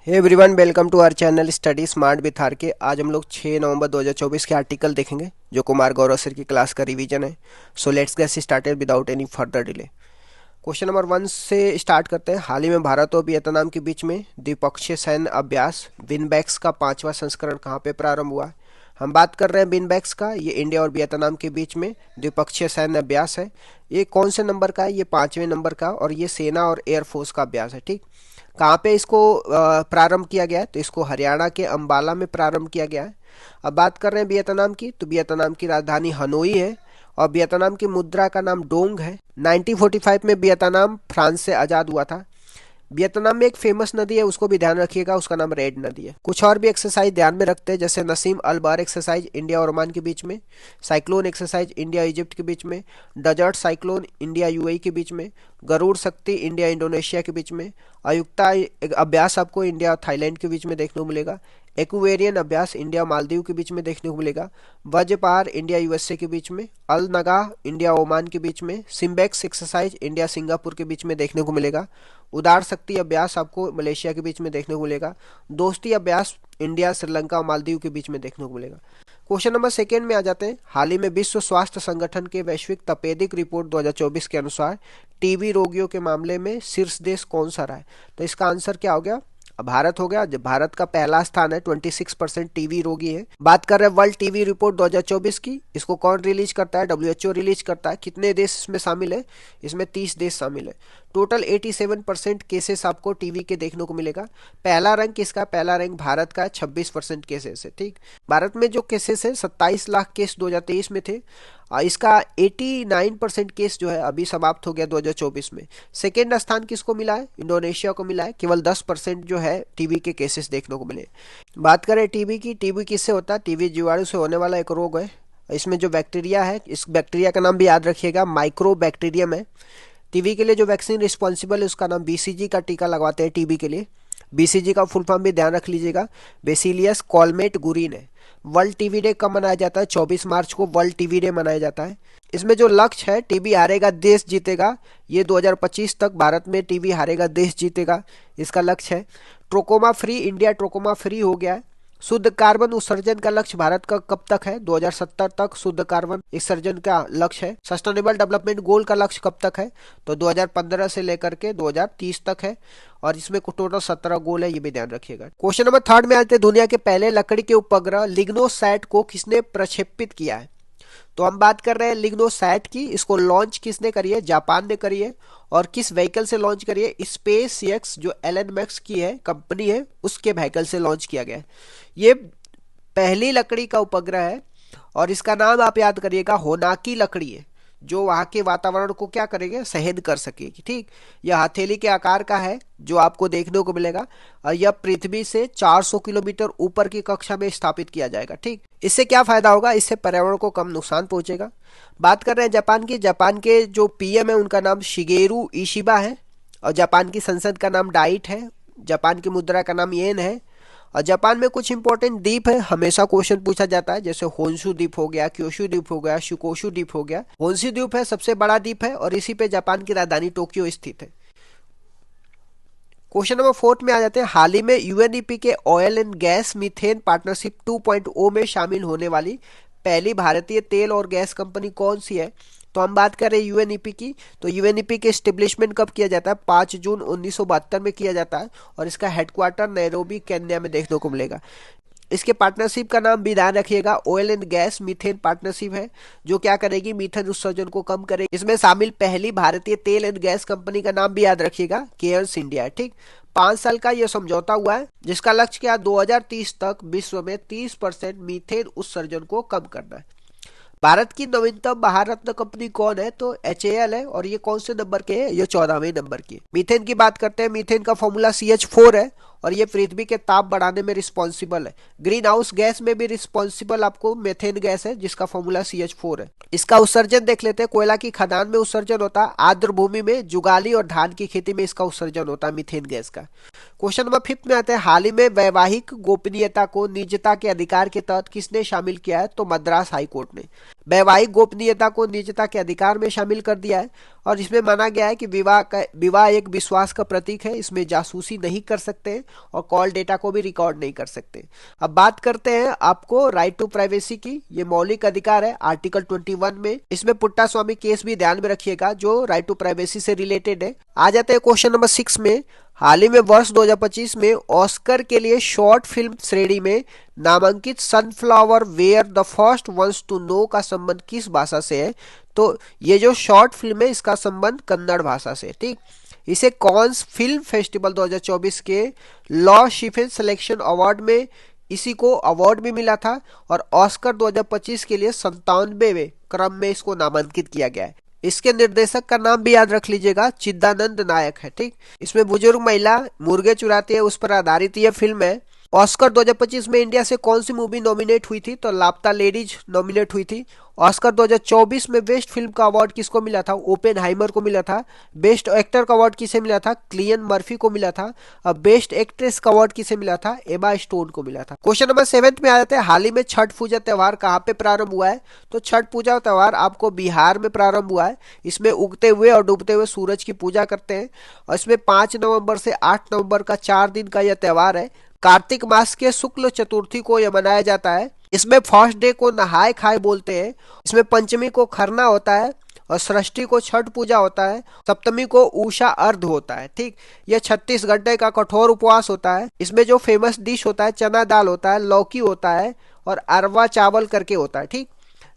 Hey everyone, welcome to our channel study smart with R K. आज हम लोग 6 नवंबर 2024 के आर्टिकल देखेंगे जो कुमार गौरव सर की क्लास का रिवीजन है। So let's get started without any further delay. Question number 1 से स्टार्ट करते हैं। हाल ही में भारत और वियतनाम के बीच में द्विपक्षीय सैन्य अभ्यास विनबैक्स का 5वां संस्करण कहाँ पे प्रारंभ हुआ है? हम बात कर रहे हैं विनबैक्स का। ये इंडिया और वियतनाम के बीच में द्विपक्षीय सैन्य अभ्यास है। ये कौन से नंबर का है? ये 5वें नंबर का, और ये सेना और एयरफोर्स का अभ्यास है। ठीक, कहाँ पे इसको प्रारंभ किया गया है? तो इसको हरियाणा के अंबाला में प्रारंभ किया गया है। अब बात कर रहे हैं वियतनाम की, तो वियतनाम की राजधानी हनोई है और वियतनाम की मुद्रा का नाम डोंग है। 1945 में वियतनाम फ्रांस से आज़ाद हुआ था। वियतनाम में एक फेमस नदी है, उसको भी ध्यान रखिएगा, उसका नाम रेड नदी है। कुछ और भी एक्सरसाइज ध्यान में रखते हैं, जैसे नसीम अल बार एक्सरसाइज इंडिया और ओमान के बीच में, साइक्लोन एक्सरसाइज इंडिया इजिप्ट के बीच में, डेजर्ट साइक्लोन इंडिया यूएई के बीच में, गरुड़ शक्ति इंडिया इंडोनेशिया के बीच में, आयुक्ता अभ्यास आपको इंडिया और थाईलैंड के बीच में देखने को मिलेगा, एक्वेरियन अभ्यास इंडिया मालदीव के बीच में देखने को मिलेगा, वज्रपार इंडिया यूएसए के बीच में, अल नगा इंडिया ओमान के बीच में, सिम्बेक्स एक्सरसाइज इंडिया सिंगापुर के बीच में देखने को मिलेगा, उदार शक्ति अभ्यास आपको मलेशिया के बीच में देखने को मिलेगा, दोस्ती अभ्यास इंडिया श्रीलंका और मालदीव के बीच में देखने को मिलेगा। क्वेश्चन नंबर 2 में आ जाते हैं। हाल ही में विश्व स्वास्थ्य संगठन के वैश्विक तपेदिक रिपोर्ट 2024 के अनुसार टीबी रोगियों के मामले में शीर्ष देश कौन सा रहा है? तो इसका आंसर क्या हो गया? भारत हो गया। जब भारत का पहला स्थान है, 26% टीवी रोगी है। बात कर रहे हैं वर्ल्ड टीवी रिपोर्ट 2024 की। इसको कौन रिलीज करता है? डब्ल्यूएचओ रिलीज करता है। कितने देश इसमें शामिल है? इसमें 30 देश शामिल है। टोटल 87% केसेस आपको टीवी के देखने को मिलेगा। पहला रैंक किसका? पहला रैंक भारत का 26% केसेस है। ठीक, भारत में जो केसेस है 27 लाख केस 2023 में थे। इसका 89% केस जो है अभी समाप्त हो गया 2024 में। सेकेंड स्थान किसको मिला है? इंडोनेशिया को मिला है। केवल 10% जो है टीबी के केसेस देखने को मिले। बात करें टीबी की, टीबी किससे होता है? टीबी जीवाणु से होने वाला एक रोग है। इसमें जो बैक्टीरिया है, इस बैक्टीरिया का नाम भी याद रखिएगा, माइक्रो बैक्टीरियम है। टीबी के लिए जो वैक्सीन रिस्पॉन्सिबल है उसका नाम बीसीजी का टीका लगवाते हैं टीबी के लिए। बीसीजी का फुल फॉर्म भी ध्यान रख लीजिएगा, बेसिलियस कॉलमेट गुरीन है। वर्ल्ड टीबी डे कब मनाया जाता है? 24 मार्च को वर्ल्ड टीबी डे मनाया जाता है। इसमें जो लक्ष्य है, टीबी हारेगा देश जीतेगा, ये 2025 तक भारत में टीबी हारेगा देश जीतेगा, इसका लक्ष्य है। Trachoma free India, trachoma free हो गया है। शुद्ध कार्बन उत्सर्जन का लक्ष्य भारत का कब तक है? 2070 तक शुद्ध कार्बन उत्सर्जन का लक्ष्य है। सस्टेनेबल डेवलपमेंट गोल का लक्ष्य कब तक है? तो 2015 से लेकर के 2030 तक है, और इसमें टोटल 17 गोल है, ये भी ध्यान रखिएगा। क्वेश्चन नंबर 3 में आते हैं। दुनिया के पहले लकड़ी के उपग्रह लिग्नोसैट को किसने प्रक्षेपित किया है? तो हम बात कर रहे हैं लिग्नोसैट की। इसको लॉन्च किसने करी है? जापान ने करी है। और किस व्हीकल से लॉन्च करी है? स्पेस एक्स जो एलन मैक्स की है कंपनी है, उसके व्हीकल से लॉन्च किया गया है। ये पहली लकड़ी का उपग्रह है और इसका नाम आप याद करिएगा, होनाकी लकड़ी है, जो वहाँ के वातावरण को क्या करेंगे? सहन कर सकेगी। ठीक, यह हथेली के आकार का है जो आपको देखने को मिलेगा, और यह पृथ्वी से 400 किलोमीटर ऊपर की कक्षा में स्थापित किया जाएगा। ठीक, इससे क्या फायदा होगा? इससे पर्यावरण को कम नुकसान पहुंचेगा। बात कर रहे हैं जापान की। जापान के जो पीएम है उनका नाम शिगेरू इशिबा है, और जापान की संसद का नाम डाइट है। जापान की मुद्रा का नाम येन है। और जापान में कुछ इंपॉर्टेंट द्वीप है, हमेशा क्वेश्चन पूछा जाता है, जैसे होन्शु द्वीप हो गया, क्योशु द्वीप हो गया, शुकोशु द्वीप हो गया। होन्शु द्वीप है सबसे बड़ा द्वीप है, और इसी पे जापान की राजधानी टोक्यो स्थित है। क्वेश्चन नंबर 4 में आ जाते हैं। हाल ही में यूएनईपी के oil and gas methane partnership 2.0 में शामिल होने वाली पहली भारतीय तेल और गैस कंपनी कौन सी है? तो हम बात करें यूएनईपी की, तो यूएनईपी के स्टेब्लिशमेंट कब किया जाता है? 5 जून 1972 में किया जाता है, और इसका हेडक्वार्टर नैरोबी केन्या में देखने को मिलेगा। इसके पार्टनरशिप का नाम भी ध्यान रखिएगा, oil and gas methane partnership है, जो क्या करेगी? मीथेन उत्सर्जन को कम करेगी। इसमें शामिल पहली भारतीय तेल एंड गैस कंपनी का नाम भी याद रखिएगा, केयर्स इंडिया है। ठीक, 5 साल का यह समझौता हुआ है, जिसका लक्ष्य क्या? 2030 तक विश्व में 30% मीथेन उत्सर्जन को कम करना है। भारत की नवीनतम महारत्न कंपनी कौन है? तो एचएएल है, और ये कौन से नंबर के है? ये 14वें नंबर की। मीथेन की बात करते हैं। मीथेन का फॉर्मूला CH4 है, और ये पृथ्वी के ताप बढ़ाने में रिस्पॉन्सिबल है। ग्रीन हाउस गैस में भी रिस्पॉन्सिबल आपको मेथेन गैस है, जिसका फॉर्मूला CH4 है। इसका उत्सर्जन देख लेते हैं। कोयला की खदान में उत्सर्जन होता है, आर्द्र भूमि में, जुगाली और धान की खेती में इसका उत्सर्जन होता है मीथेन गैस का। क्वेश्चन नंबर 5 में आते हैं। हाल ही में वैवाहिक गोपनीयता को निजता के अधिकार के तहत किसने शामिल किया है? तो मद्रास हाईकोर्ट ने वैवाहिक गोपनीयता को निजता के अधिकार में शामिल कर दिया है, और इसमें माना गया है कि विवाह एक विश्वास का प्रतीक है, इसमें जासूसी नहीं कर सकते और कॉल डेटा को भी रिकॉर्ड नहीं कर सकते। अब बात करते हैं आपको राइट टू प्राइवेसी की। ये मौलिक अधिकार है आर्टिकल 21 में। इसमें पुट्टा स्वामी केस भी ध्यान में रखिएगा जो राइट टू प्राइवेसी से रिलेटेड है। आ जाते हैं क्वेश्चन नंबर 6 में। हाल ही में वर्ष 2025 में ऑस्कर के लिए शॉर्ट फिल्म श्रेणी में नामांकित Sunflower were the first ones to know का संबंध किस भाषा से है? तो ये जो शॉर्ट फिल्म है इसका संबंध कन्नड़ भाषा से। ठीक, इसे कॉन्स फिल्म फेस्टिवल 2024 के लॉ शिफेन सिलेक्शन अवार्ड में इसी को अवार्ड भी मिला था और ऑस्कर 2025 के लिए 97वें क्रम में इसको नामांकित किया गया है। इसके निर्देशक का नाम भी याद रख लीजिएगा, चिदानंद नायक है। ठीक, इसमें बुजुर्ग महिला मुर्गे चुराती है उस पर आधारित यह फिल्म है। ऑस्कर 2025 में इंडिया से कौन सी मूवी नॉमिनेट हुई थी? तो लापता लेडीज नॉमिनेट हुई थी। ऑस्कर 2024 में बेस्ट फिल्म का अवार्ड किसको मिला था? ओपेनहाइमर को मिला था। बेस्ट एक्टर का अवार्ड किसे मिला था? किलियन मर्फी को मिला था। और बेस्ट एक्ट्रेस का अवार्ड किसे मिला था? एमा स्टोन को मिला था। क्वेश्चन नंबर 7 में आ जाते हैं। हाल ही में छठ पूजा त्योहार कहाँ पे प्रारंभ हुआ है? तो छठ पूजा त्योहार आपको बिहार में प्रारंभ हुआ है। इसमें उगते हुए और डूबते हुए सूरज की पूजा करते हैं और इसमें 5 नवंबर से 8 नवंबर का 4 दिन का यह त्योहार है। कार्तिक मास के शुक्ल चतुर्थी को यह मनाया जाता है। इसमें फर्स्ट डे को नहाय खाए बोलते हैं। इसमें पंचमी को खरना होता है और षष्ठी को छठ पूजा होता है। सप्तमी को उषा अर्ध होता है। ठीक, यह 36 घंटे का कठोर उपवास होता है। इसमें जो फेमस डिश होता है चना दाल होता है, लौकी होता है और अरवा चावल करके होता है। ठीक,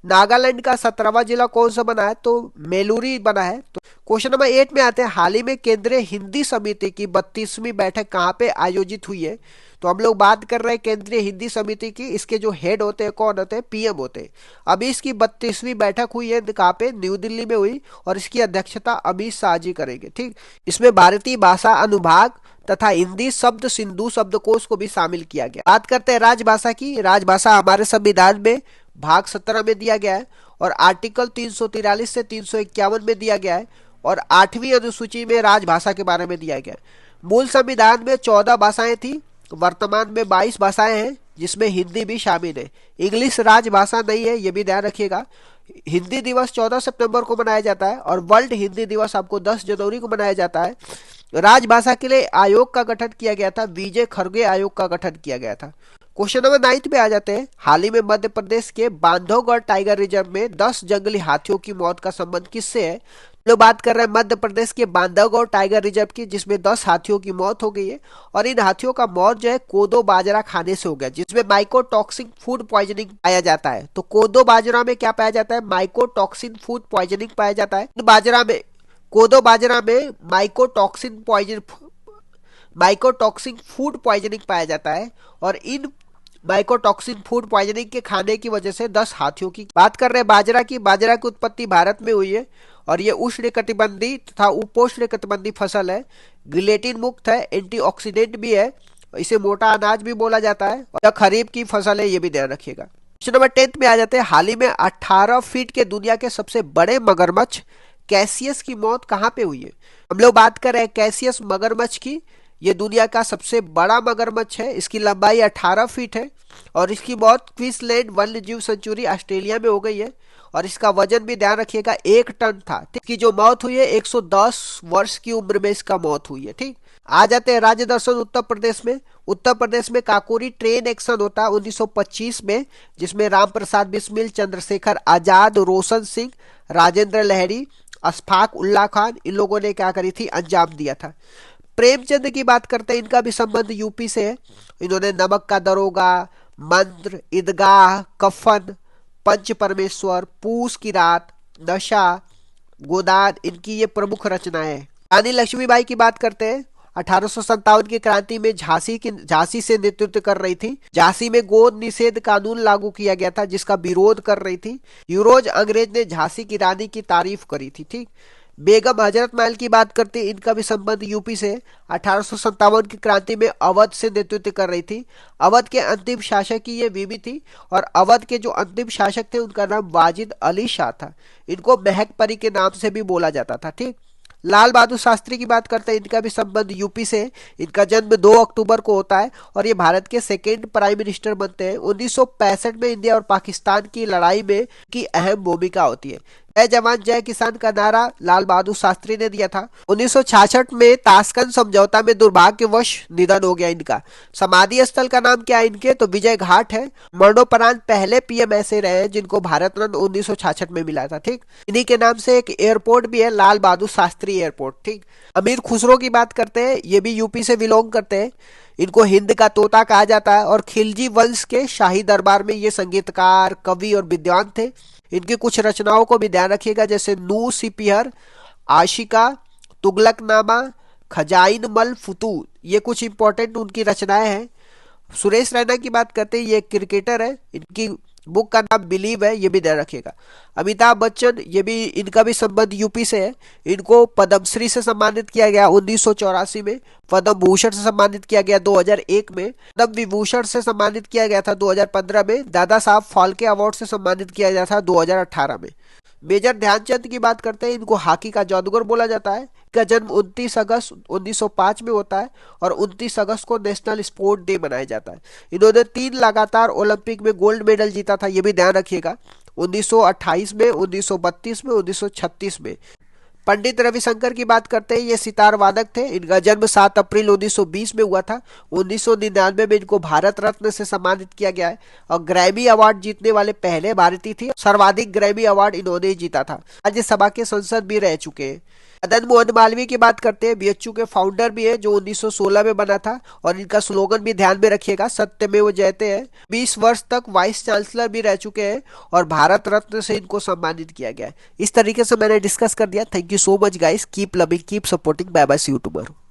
नागालैंड का 17वां जिला कौन सा बना है? तो मेलूरी बना है। तो क्वेश्चन नंबर 8 में आते हैं। हाल ही में केंद्रीय हिंदी समिति की 32वीं बैठक कहाँ पे आयोजित हुई है? तो हम लोग बात कर रहे हैं केंद्रीय हिंदी समिति की। इसके जो हेड होते हैं कौन होते हैं? पीएम होते हैं। अभी इसकी 32वीं बैठक हुई है कहाँ पे? न्यू दिल्ली में हुई और इसकी अध्यक्षता अमित शाह जी करेंगे। ठीक, इसमें भारतीय भाषा अनुभाग तथा हिंदी शब्द सिंधु शब्दकोश को भी शामिल किया गया। बात करते हैं राजभाषा की। राजभाषा हमारे संविधान में भाग 17 में दिया गया है और आर्टिकल 343 से 351 में दिया गया है और 8वीं अनुसूची में राजभाषा के बारे में दिया गया है। मूल संविधान में 14 भाषाएं थी, वर्तमान में 22 भाषाएं हैं जिसमें हिंदी भी शामिल है। इंग्लिश राजभाषा नहीं है, यह भी ध्यान रखिएगा। हिंदी दिवस 14 सितंबर को मनाया जाता है और वर्ल्ड हिंदी दिवस आपको 10 जनवरी को मनाया जाता है। राजभाषा के लिए आयोग का गठन किया गया था, विजय खरगे आयोग का गठन किया गया था। क्वेश्चन नंबर 9 पे आ जाते हैं। हाल ही में मध्य प्रदेश के बांधवगढ़ टाइगर रिजर्व में 10 जंगली हाथियों की मौत का संबंध किससे है? लोग बात कर रहे हैं मध्य प्रदेश के बांधवगढ़ टाइगर रिजर्व की, जिसमें 10 हाथियों की मौत हो गई है और इन हाथियों का मौत जो है कोदो बाजरा खाने से हो गया, जिसमें माइकोटॉक्सिन फूड पॉइजनिंग पाया जाता है। तो कोदो बाजरा में क्या पाया जाता है? माइकोटॉक्सिन फूड पॉइजनिंग पाया जाता है। कोदो बाजरा में माइकोटॉक्सिन फूड पॉइजनिंग पाया जाता है और इन माइकोटॉक्सिन फूड पॉइजनिंग के खाने की वजह से 10 हाथियों की। बात कर रहे हैं बाजरा की। बाजरा की उत्पत्ति भारत में हुई है और ये उष्णकटिबंधीय तथा उपोष्णकटिबंधीय फसल है। गिलेटिन मुक्त है, एंटीऑक्सीडेंट भी है, इसे मोटा अनाज भी बोला जाता है और खरीफ की फसल है, ये भी ध्यान रखिएगा। क्वेश्चन नंबर 10 में आ जाते हैं। हाल ही में 18 फीट के दुनिया के सबसे बड़े मगरमच्छ कैसियस की मौत कहाँ पे हुई है? हम लोग बात कर रहे हैं कैसियस मगरमच्छ की। ये दुनिया का सबसे बड़ा मगरमच्छ है। इसकी लंबाई 18 फीट है और इसकी मौत क्वींसलैंड वन्य जीव सेंचुरी ऑस्ट्रेलिया में हो गई है और इसका वजन भी ध्यान रखिएगा 1 टन था। इसकी जो मौत हुई है 110 वर्ष की उम्र में इसका मौत हुई है। ठीक, आ जाते हैं राज्य दर्शन उत्तर प्रदेश में। उत्तर प्रदेश में काकोरी ट्रेन एक्शन होता है 1925 में, जिसमें राम प्रसाद बिस्मिल, चंद्रशेखर आजाद, रोशन सिंह, राजेंद्र लहरी, अशफाक उल्ला खान, इन लोगों ने क्या करी थी? अंजाम दिया था। प्रेमचंद की बात करते हैं, इनका भी संबंध यूपी से है। इन्होंने नमक का दरोगा, मंत्र, ईदगाह, कफन, पंच परमेश्वर, पूस की रात, नशा, गोदान, इनकी ये प्रमुख रचनाएं हैं। रानी लक्ष्मीबाई की बात करते हैं। 1857 की क्रांति में झांसी से नेतृत्व कर रही थी। झांसी में गोद निषेध कानून लागू किया गया था जिसका विरोध कर रही थी। यूरोज अंग्रेज ने झांसी की रानी की तारीफ करी थी। ठीक, बेगम हजरत महल की बात करते हैं, इनका भी संबंध यूपी से। 1857 की क्रांति में अवध से नेतृत्व कर रही थी। अवध के अंतिम शासक की ये बीवी थी और अवध के जो अंतिम शासक थे उनका नाम वाजिद अली शाह था। इनको महक परी के नाम से भी बोला जाता था। ठीक, लाल बहादुर शास्त्री की बात करते हैं, इनका भी संबंध यूपी से। इनका जन्म 2 अक्टूबर को होता है और ये भारत के सेकेंड प्राइम मिनिस्टर बनते हैं। 1965 में इंडिया और पाकिस्तान की लड़ाई में की अहम भूमिका होती है। जय जवान जय किसान का नारा लाल बहादुर शास्त्री ने दिया था। 1966 में ताशकंद समझौता में दुर्भाग्यवश निधन हो गया इनका। समाधि स्थल का नाम क्या है इनके, तो विजय घाट है। मरणोपरांत पहले पीएम ऐसे रहे हैं जिनको भारत रत्न 1966 में मिला था। ठीक, इन्हीं के नाम से एक एयरपोर्ट भी है, लाल बहादुर शास्त्री एयरपोर्ट। ठीक, अमीर खुसरो की बात करते हैं, ये भी यूपी से बिलोंग करते हैं। इनको हिंद का तोता कहा जाता है और खिलजी वंश के शाही दरबार में ये संगीतकार, कवि और विद्वान थे। इनकी कुछ रचनाओं को भी ध्यान रखिएगा, जैसे नू सिपिहर, आशिका, तुगलकनामा, खजाइन मल फुतूर, ये कुछ इंपॉर्टेंट उनकी रचनाएं हैं। सुरेश रैना की बात करते हैं, ये एक क्रिकेटर है। इनकी बुक का नाम बिलीव है, ये भी ध्यान रखिएगा। अमिताभ बच्चन, ये भी इनका भी संबंध यूपी से है। इनको पद्मश्री से सम्मानित किया गया 1984 में, पद्म भूषण से सम्मानित किया गया 2001 में, पद्म विभूषण से सम्मानित किया गया था 2015 में, दादा साहब फाल्के अवार्ड से सम्मानित किया गया था 2018 में। मेजर ध्यानचंद की बात करते हैं, इनको हॉकी का जादूगर बोला जाता है। इनका जन्म 29 अगस्त 1905 में होता है और 29 अगस्त को नेशनल स्पोर्ट डे मनाया जाता है। इन्होंने 3 लगातार ओलंपिक में गोल्ड मेडल जीता था, ये भी ध्यान रखिएगा, 1928 में, 1932 में, 1936 में। पंडित रविशंकर की बात करते हैं, ये सितार वादक थे। इनका जन्म 7 अप्रैल 1920 में हुआ था। 1999 में इनको भारत रत्न से सम्मानित किया गया है और ग्रैमी अवार्ड जीतने वाले पहले भारतीय थे। सर्वाधिक ग्रैमी अवार्ड इन्होंने जीता था। राज्यसभा के सांसद भी रह चुके हैं। मदन मोहन मालवीय की बात करते हैं, बीएचयू के फाउंडर भी है, जो 1916 में बना था और इनका स्लोगन भी ध्यान में रखिएगा, सत्यमेव जयते है। 20 वर्ष तक वाइस चांसलर भी रह चुके हैं और भारत रत्न से इनको सम्मानित किया गया है। इस तरीके से मैंने डिस्कस कर दिया। Thank you so much guys, keep loving, keep supporting, bye bye, see you tomorrow.